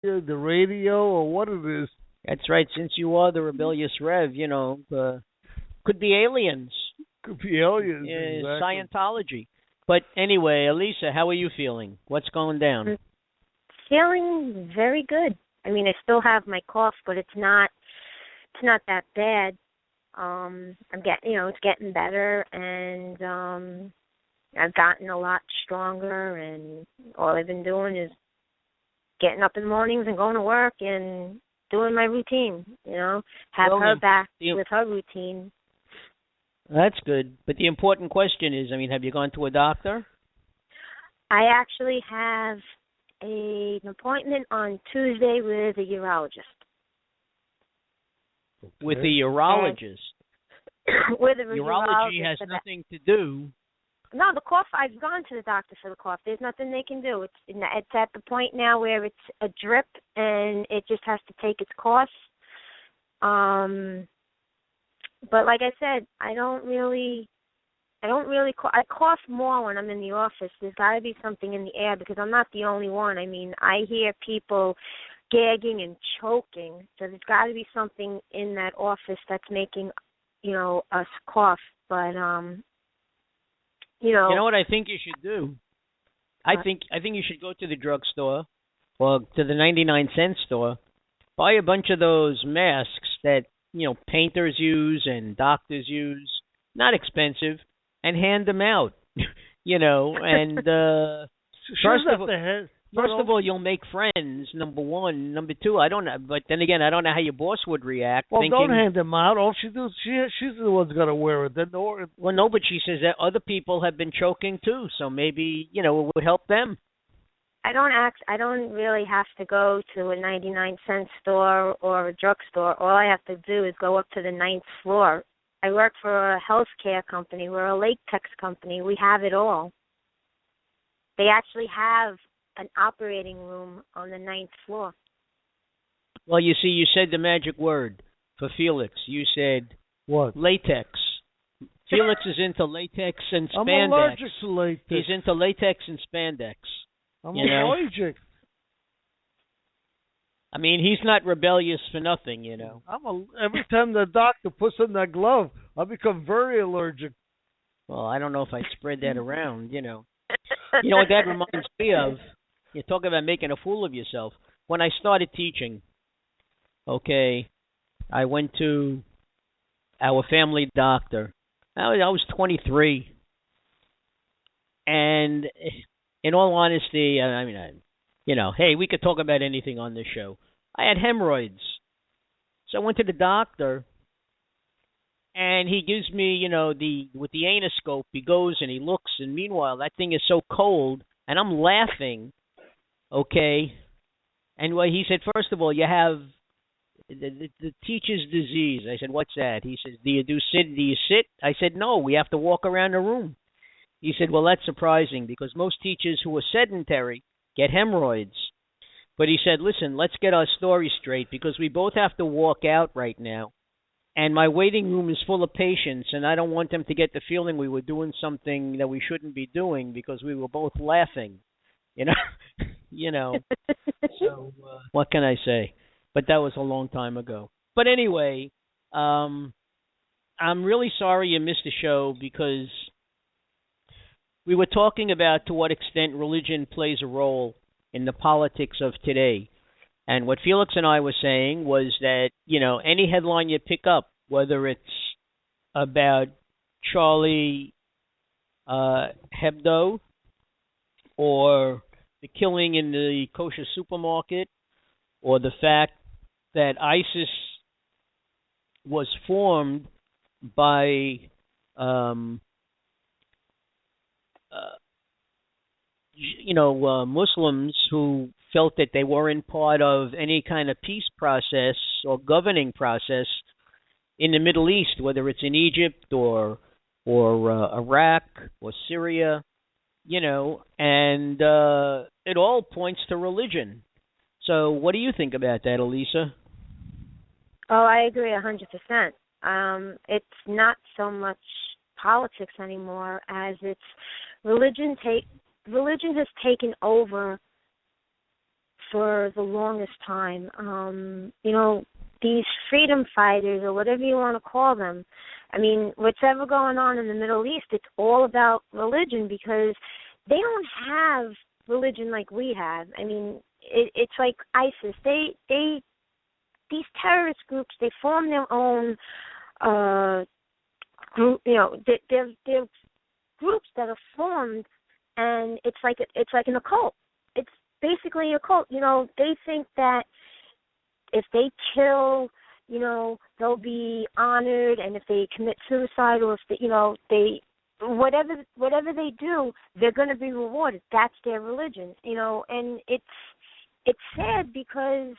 the radio, or what it is. That's right. Since you are the rebellious Rev, could be aliens, Could be aliens, exactly. Scientology. But anyway, Elisa, how are you feeling? What's going down? I'm feeling very good. I mean, I still have my cough, but it's not that bad. I'm getting, it's getting better, and I've gotten a lot stronger, and all I've been doing is getting up in the mornings and going to work and doing my routine, have Well, her back you- with her routine. That's good. But the important question is, have you gone to a doctor? I actually have an appointment on Tuesday with a urologist. With a urologist. With a Urology has nothing to do. No, the cough, I've gone to the doctor for the cough. There's nothing they can do. It's at the point now where it's a drip and it just has to take its course. But like I said, I cough more when I'm in the office. There's got to be something in the air because I'm not the only one. I mean, I hear people gagging and choking. So there's got to be something in that office that's making, us cough. But You know what I think you should do? I think you should go to the drugstore or to the 99-cent store, buy a bunch of those masks that, painters use and doctors use, not expensive, and hand them out. And First of all, you'll make friends, number one. Number two, I don't know. But then again, I don't know how your boss would react. Well, thinking, don't hand them out. All she does, she's the one's gonna wear it. Then well, no, but she says that other people have been choking too, so maybe it would help them. I don't really have to go to a 99-cent store or a drugstore. All I have to do is go up to the 9th floor. I work for a healthcare company. We're a latex company. We have it all. They actually have an operating room on the 9th floor. Well, you see, you said the magic word for Felix. You said what? Latex. Felix is into latex and spandex. I'm allergic to latex. He's into latex and spandex. I'm allergic. He's not rebellious for nothing, Every time the doctor puts on that glove, I become very allergic. Well, I don't know if I'd spread that around, You know what that reminds me of? You talk about making a fool of yourself. When I started teaching, I went to our family doctor. I was 23. And in all honesty, hey, we could talk about anything on this show. I had hemorrhoids. So I went to the doctor, and he gives me, with the anoscope, he goes and he looks, and meanwhile, that thing is so cold, and I'm laughing, And he said, first of all, you have the teacher's disease. I said, what's that? He says, do you sit? I said, no, we have to walk around the room. He said, well, that's surprising because most teachers who are sedentary get hemorrhoids. But he said, listen, let's get our story straight because we both have to walk out right now. And my waiting room is full of patients, and I don't want them to get the feeling we were doing something that we shouldn't be doing because we were both laughing. So what can I say? But that was a long time ago. But anyway, I'm really sorry you missed the show because we were talking about to what extent religion plays a role in the politics of today. And what Felix and I were saying was that, any headline you pick up, whether it's about Charlie Hebdo or the killing in the kosher supermarket or the fact that ISIS was formed by Muslims who felt that they weren't part of any kind of peace process or governing process in the Middle East, whether it's in Egypt or Iraq or Syria, and it all points to religion. So what do you think about that, Elisa? Oh, I agree 100%. It's not so much politics anymore as it's religion has taken over for the longest time. These freedom fighters, or whatever you want to call them, I mean, what's ever going on in the Middle East, it's all about religion, because they don't have religion like we have. I mean, it's like ISIS. These terrorist groups, they form their own group. They're groups that are formed, and it's like an occult. It's basically a cult. They think that if they kill, they'll be honored, and if they commit suicide, or if they whatever they do, they're going to be rewarded. That's their religion, and it's sad, because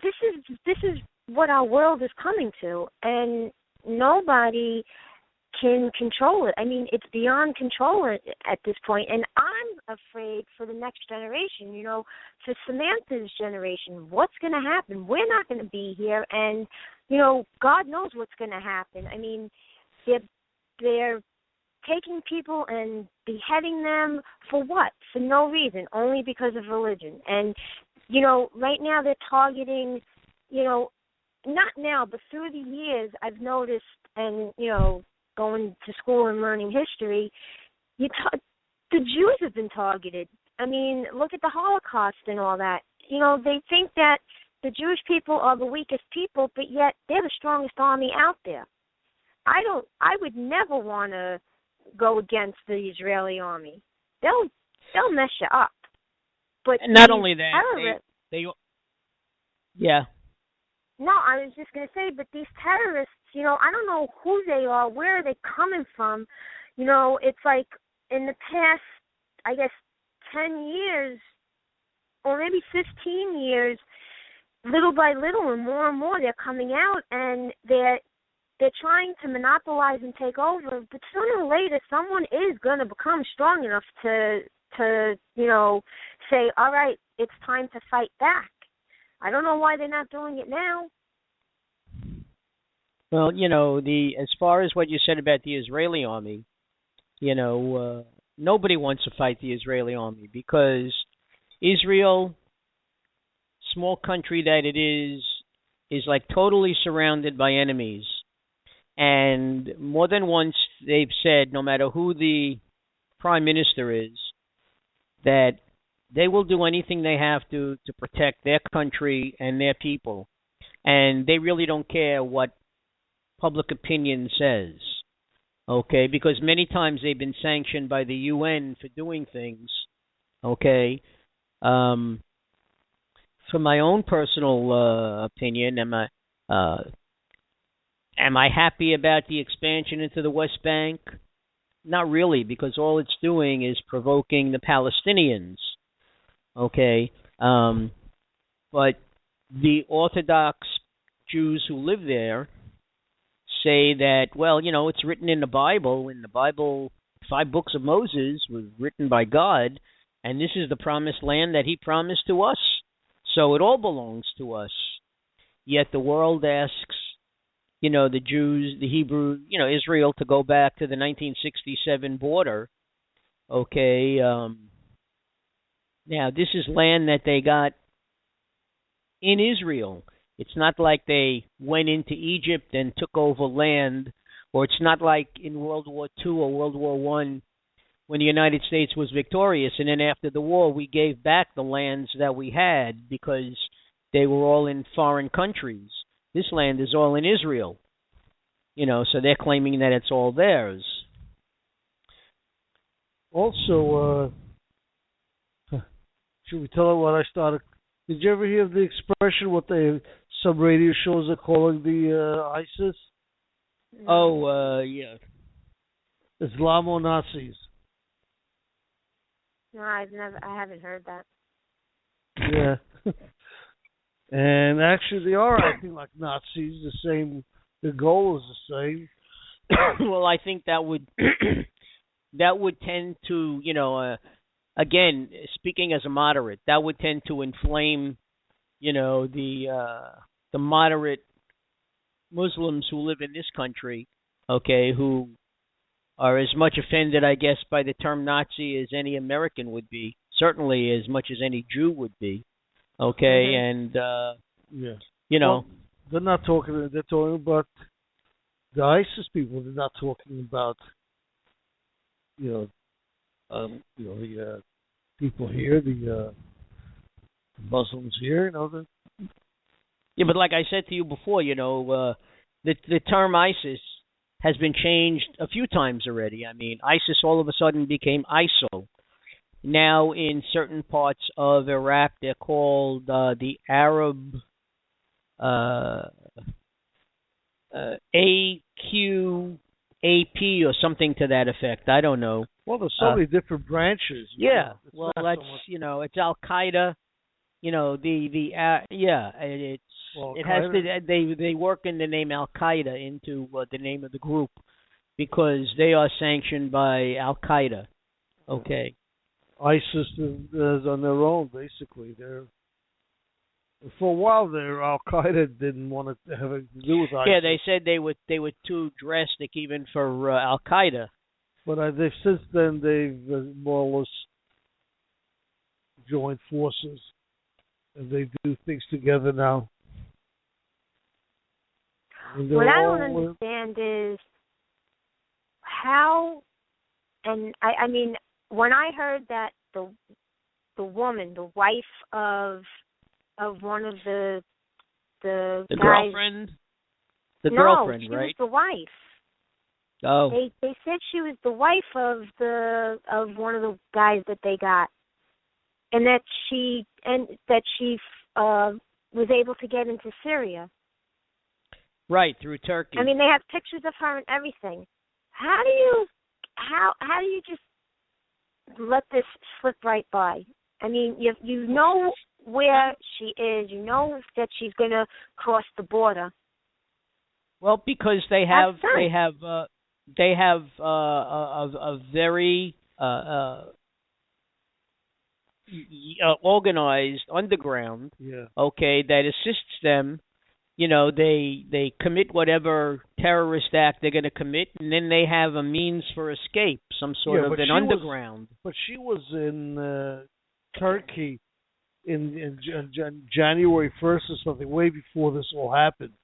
this is what our world is coming to, and nobody can control it. I mean, it's beyond control at this point, and I'm afraid for the next generation, for Samantha's generation. What's going to happen? We're not going to be here, and, God knows what's going to happen. I mean, they're taking people and beheading them for what? For no reason, only because of religion. And, right now they're targeting, not now, but through the years I've noticed, and, going to school and learning history, the Jews have been targeted. I mean, look at the Holocaust and all that. They think that the Jewish people are the weakest people, but yet they're the strongest army out there. I would never want to go against the Israeli army. They'll mess you up. But and not only that, they yeah. No, I was just going to say, but these terrorists, I don't know who they are, where are they coming from. It's like in the past, I guess, 10 years or maybe 15 years, little by little and more, they're coming out, and they're trying to monopolize and take over. But sooner or later, someone is going to become strong enough to say, all right, it's time to fight back. I don't know why they're not doing it now. Well, as far as what you said about the Israeli army, nobody wants to fight the Israeli army, because Israel, small country that it is like totally surrounded by enemies. And more than once they've said, no matter who the prime minister is, that they will do anything they have to protect their country and their people. And they really don't care what public opinion says, okay? Because many times they've been sanctioned by the UN for doing things, okay? From my own personal opinion, am I happy about the expansion into the West Bank? Not really, because all it's doing is provoking the Palestinians. Okay, but the Orthodox Jews who live there say that, well, it's written in the Bible. In the Bible, 5 books of Moses was written by God, and this is the promised land that he promised to us. So it all belongs to us. Yet the world asks, the Jews, the Hebrew, Israel to go back to the 1967 border. Okay, now, this is land that they got in Israel. It's not like they went into Egypt and took over land, or it's not like in World War II or World War I when the United States was victorious, and then after the war we gave back the lands that we had because they were all in foreign countries. This land is all in Israel, so they're claiming that it's all theirs. Also, should we tell her what I started? Did you ever hear of the expression, what some radio shows are calling the ISIS? Oh, yeah. Islamo-Nazis. No, I haven't heard that. Yeah. And actually they are acting like Nazis, the goal is the same. Well, I think that would tend to, again, speaking as a moderate, that would tend to inflame, the moderate Muslims who live in this country, okay, who are as much offended, I guess, by the term Nazi as any American would be, certainly as much as any Jew would be. Okay, and yeah. you know, Well, they're not talking. They're talking about the ISIS people. They're not talking about the people here, the Muslims here. yeah, but like I said to you before, the term ISIS has been changed a few times already. I mean, ISIS all of a sudden became ISIL. Now, in certain parts of Iraq, they're called the Arab AQAP or something to that effect. I don't know. Well, there's so many different branches. Yeah, It's well, not that's so much. it's Al Qaeda. It has to. They work in the name Al Qaeda into the name of the group because they are sanctioned by Al Qaeda. Okay. ISIS is on their own, basically. For a while there, Al Qaeda didn't want to have anything to do with ISIS. Yeah, they said they were too drastic even for Al Qaeda. But since then they've more or less joined forces, and they do things together now. What I don't understand is how, and I mean, when I heard that the woman, the wife of one of the guys, girlfriend, girlfriend, right? She was the wife. Oh, they said she was the wife of one of the guys that they got, and that she was able to get into Syria. Right, through Turkey. I mean, they have pictures of her and everything. How do you just let this slip right by? I mean, you know where she is. You know that she's going to cross the border. Well, because they have a very organized underground. Yeah. Okay, that assists them. They commit whatever terrorist act they're going to commit, and then they have a means for escape, some sort of an underground. But she was in Turkey in January 1st or something, way before this all happened.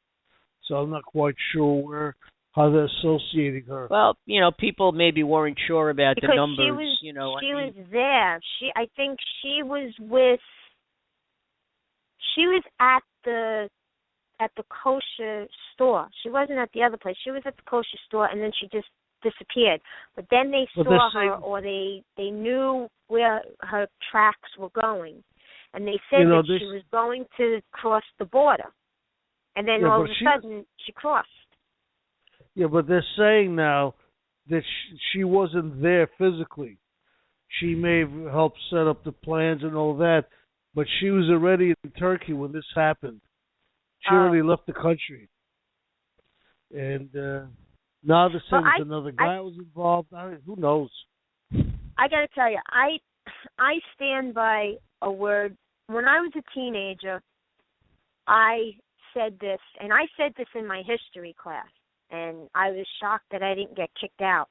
So I'm not quite sure how they're associating her. Well, people maybe weren't sure about because the numbers. She was there. I think she was at the kosher store. She wasn't at the other place. She was at the kosher store, and then she just disappeared. But then they saw her, or they knew where her tracks were going, and they said that she was going to cross the border, and then all of a sudden she crossed. Yeah, but they're saying now that she wasn't there physically. She may have helped set up the plans and all that, but she was already in Turkey when this happened. She already left the country. And now they're saying another guy was involved. Who knows? I got to tell you, I stand by a word. When I was a teenager, I said this, and I said this in my history class, and I was shocked that I didn't get kicked out.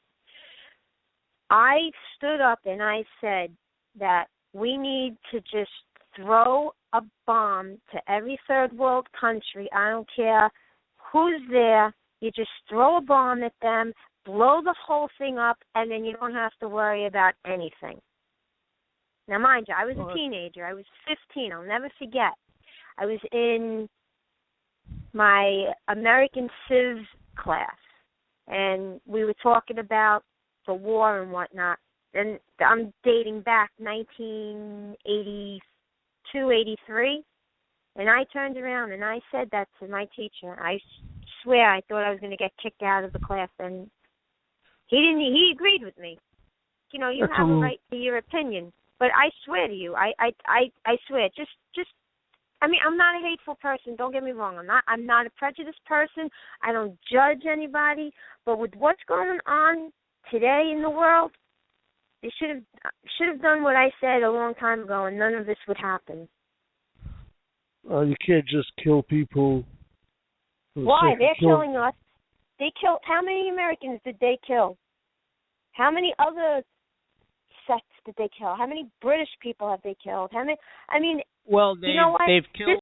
I stood up and I said that we need to just throw a bomb to every third world country. I don't care who's there. You just throw a bomb at them, blow the whole thing up, and then you don't have to worry about anything. Now, mind you, I was a teenager. I was 15. I'll never forget. I was in my American Civ class, and we were talking about the war and whatnot. And I'm dating back 1982, 83, and I turned around and I said that to my teacher. I swear I thought I was going to get kicked out of the class, and he didn't. He agreed with me. You have a right to your opinion, but I swear to you, I swear, just. I mean, I'm not a hateful person. Don't get me wrong. I'm not a prejudiced person. I don't judge anybody. But with what's going on today in the world, they should have done what I said a long time ago, and none of this would happen. You can't just kill people. Why? They're killing us. They killed. How many Americans did they kill? How many other sects did they kill? How many British people have they killed? How many? I mean, Well, you know what? they've killed